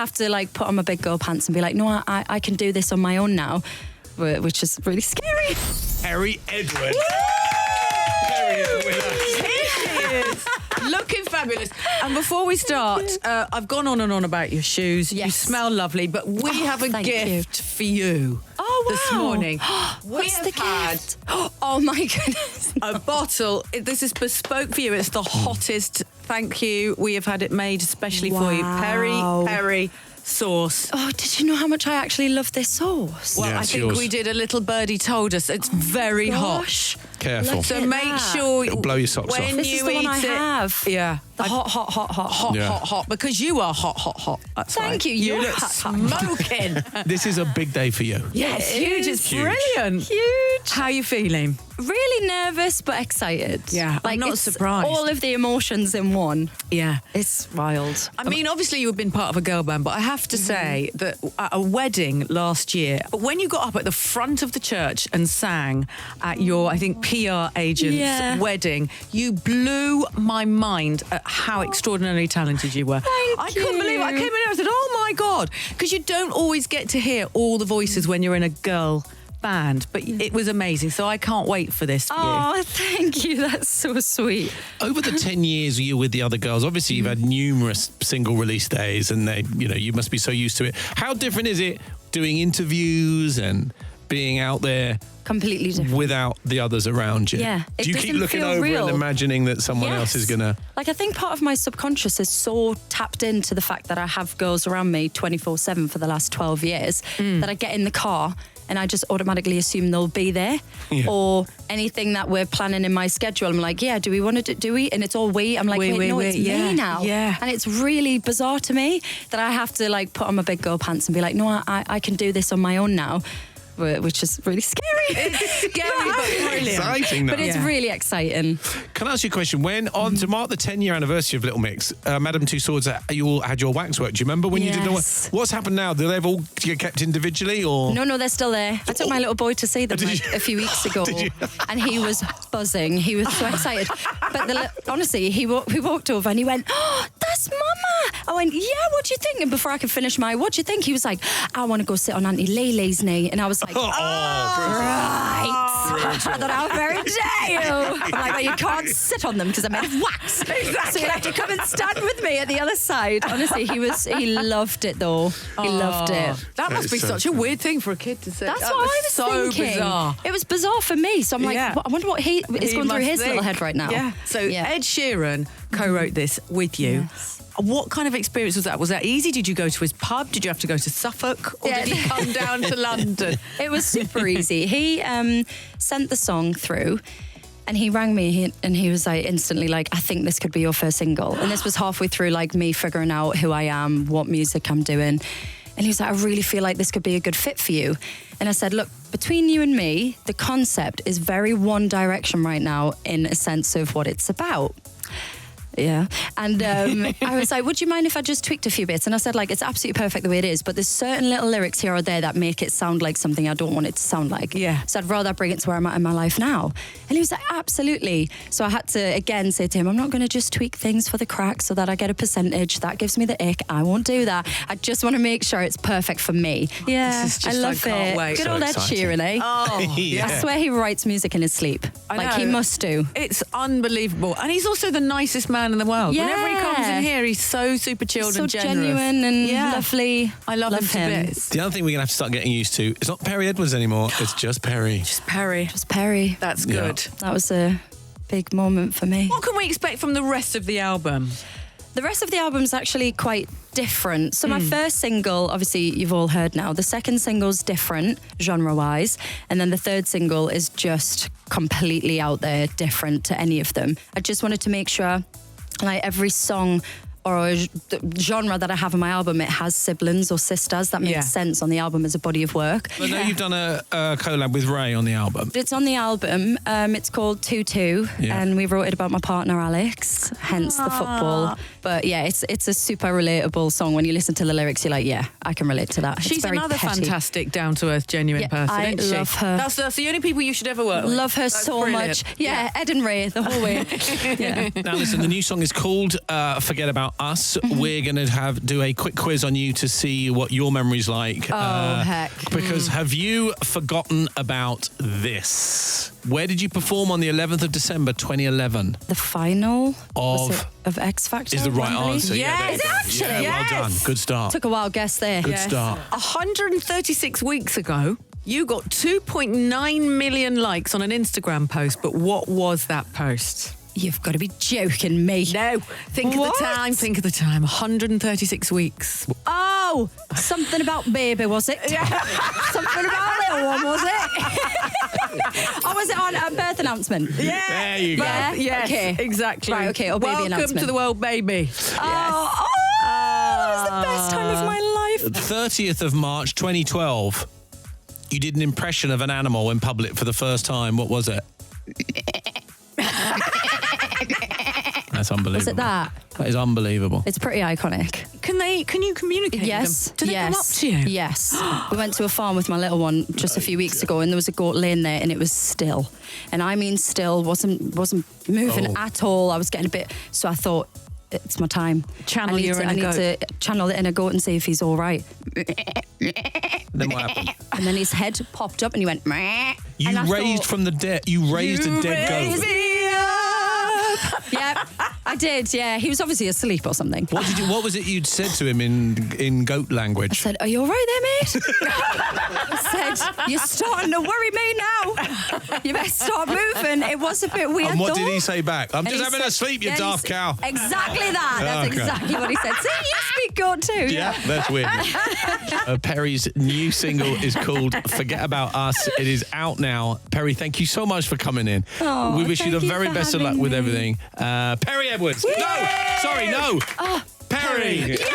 have to like put on my big girl pants and be like, no, I can do this on my own now, which is really scary. Perrie Edwards. Perrie is with us. Here she is. Looking fabulous. And before we start, I've gone on and on about your shoes. Yes. You smell lovely, but we have a gift for you. Oh, wow. This morning. What's the gift? Had Oh, my goodness. a bottle. This is bespoke for you. It's the hottest. Thank you. We have had it made especially for you. Perrie sauce. Oh, did you know how much I actually love this sauce? Well, Yeah, I it's think yours. we did. A little birdie told us it's very Gosh. Careful. Look hot. So at make that. sure It'll blow your socks when off. This you is the one eat I it. have. Yeah. The hot. Yeah. Hot, because you are hot. That's Thank why. you. You You're look hot. smoking. This is a big day for you. Yeah, it's huge. It's Huge. brilliant. Huge. How are you feeling? Really nervous, but excited. Yeah, I'm not it's surprised. All of the emotions in one. Yeah. It's wild. I mean, obviously you've been part of a girl band, but I have to say that at a wedding last year, when you got up at the front of the church and sang at your, I think, PR agent's Yeah. wedding, you blew my mind at how extraordinarily talented you were. I couldn't believe it. I came in there and said, oh my God, because you don't always get to hear all the voices when you're in a girl band, but it was amazing. So I can't wait for this for you. Oh, thank you. That's so sweet. Over the 10 years you were with the other girls, obviously you've had numerous single release days and you must be so used to it. How different is it doing interviews and being out there Completely different. without the others around you? Yeah, it Do you keep doesn't looking feel over real. and imagining that someone else is going to... Like, I think part of my subconscious is so tapped into the fact that I have girls around me 24/7 for the last 12 years that I get in the car and I just automatically assume they'll be there. Yeah. Or anything that we're planning in my schedule, I'm like, yeah, do we want to do we? And it's all we. I'm like, We, it's yeah, me now. yeah. And it's really bizarre to me that I have to like put on my big girl pants and be like, no, I can do this on my own now. Which is really scary. It's scary, but brilliant. Exciting, though. But it's really exciting. Can I ask you a question? When, to mark the 10-year anniversary of Little Mix, Madame Tussaud, you all had your waxwork. Do you remember when you did the work? Yes. What's happened now? Do they all get kept individually or...? No, they're still there. I took my little boy to see them Did like you? a few weeks ago, Did you? and he was buzzing. He was so excited. But honestly, we walked over and he went, "Oh, that's Mama." I went, "Yeah, what do you think?" And before I could finish what do you think? He was like, "I want to go sit on Auntie Leigh-Leigh's knee." And I was like, right. I thought, how very dare you. I'm like, well, you can't sit on them because I'm made of wax. So you have to come and stand with me at the other side. Honestly, he loved it though. He loved it. That must be It's so such a weird thing for a kid to say. That's That what I was so thinking. bizarre. It was bizarre for me. So I'm like, Yeah. I wonder what is going through must his little think. head right now. Yeah. So Yeah. Ed Sheeran co-wrote this with you. Yes. What kind of experience was that? Was that easy? Did you go to his pub? Did you have to go to Suffolk? Or Yeah. did he come down to London? It was super easy. He sent the song through. And he rang me and he was like instantly like, I think this could be your first single. And this was halfway through like me figuring out who I am, what music I'm doing. And he was like, I really feel like this could be a good fit for you. And I said, look, between you and me, the concept is very one direction right now in a sense of what it's about. Yeah. And I was like, would you mind if I just tweaked a few bits? And I said, like, it's absolutely perfect the way it is, but there's certain little lyrics here or there that make it sound like something I don't want it to sound like. Yeah. So I'd rather bring it to where I'm at in my life now. And he was like, absolutely. So I had to, again, say to him, I'm not going to just tweak things for the crack so that I get a percentage. That gives me the ick. I won't do that. I just want to make sure it's perfect for me. Yeah. This is just, I love I can't it. wait. Good So old Ed exciting. Sheeran, eh? Oh, Yeah. I swear he writes music in his sleep. I Like, he know. must do. It's unbelievable. And he's also the nicest man in the world. Yeah. Whenever he comes in here, he's so super chilled So and generous. genuine and Yeah. lovely. I love him to bits. The other thing we're going to have to start getting used to, it's not Perrie Edwards anymore, it's just Perrie. Just Perrie. Just Perrie. That's Yeah. good. That was a big moment for me. What can we expect from the rest of the album? The rest of the album's actually quite different. So my first single, obviously you've all heard now. The second single's different, genre-wise. And then the third single is just completely out there, different to any of them. I just wanted to make sure, like, every song or genre that I have on my album, it has siblings or sisters. That makes sense on the album as a body of work. I know you've done a collab with Ray on the album. It's on the album. It's called 2-2, Yeah. and we wrote it about my partner Alex, hence the football. But yeah, it's a super relatable song. When you listen to the lyrics, you're like, yeah, I can relate to that. It's She's very another petty. fantastic, down-to-earth, genuine Yeah, person, I isn't she? love her. That's the only people you should ever work with. Love her That's so brilliant. much. Yeah, Ed and Ray the whole way. Yeah. Now listen, the new song is called Forget About About Us. We're going to do a quick quiz on you to see what your memory's like. Heck. Because have you forgotten about this? Where did you perform on the 11th of December 2011? The final of X Factor Is the right Wembley? answer. Yes. Yeah, there you Is it go. actually? Yeah, well done. Good start. Took a wild guess there. Good start. 136 weeks ago, you got 2.9 million likes on an Instagram post, but what was that post? You've got to be joking me. No. Think of the time. Think of the time. 136 weeks. Oh, something about baby, was it? Something about a little one, was it? Or was it on a birth announcement? Yeah. There you go. Yeah. Yes, Okay. exactly. Right, okay, or baby Welcome announcement. to the world, baby. Oh, that was the best time of my life. 30th of March 2012. You did an impression of an animal in public for the first time. What was it? That's unbelievable. Was it that? That is unbelievable. It's pretty iconic. Can you communicate Yes. with them? Do they yes, come up to you? Yes. We went to a farm with my little one just a few weeks ago, and there was a goat laying there, and it was still. And I mean still, wasn't moving at all. I was getting a bit, so I thought, it's my time. Channel I need your to, inner I need goat. to channel the inner goat and see if he's all right. Then what happened? And then his head popped up and he went, meh. You And I raised thought, from the dead. You raised a dead raised goat. me up. Yeah, I did. Yeah, he was obviously asleep or something. What was it you'd said to him in goat I language? said, are you all right there, mate? I said, you're starting to worry me now. You better start moving. It was a bit weird, And what though. did he say back? I'm And just he having a said- sleep, you yeah, daft cow. Exactly that. That's Okay. exactly what he said. See, you speak good too. Yeah, that's weird. Perrie's new single is called Forget About Us. It is out now. Perrie, thank you so much for coming in. Oh, We wish you the thank you very for best of luck having with me. everything. Perrie Edwards. No, sorry, no. Perrie. Yeah.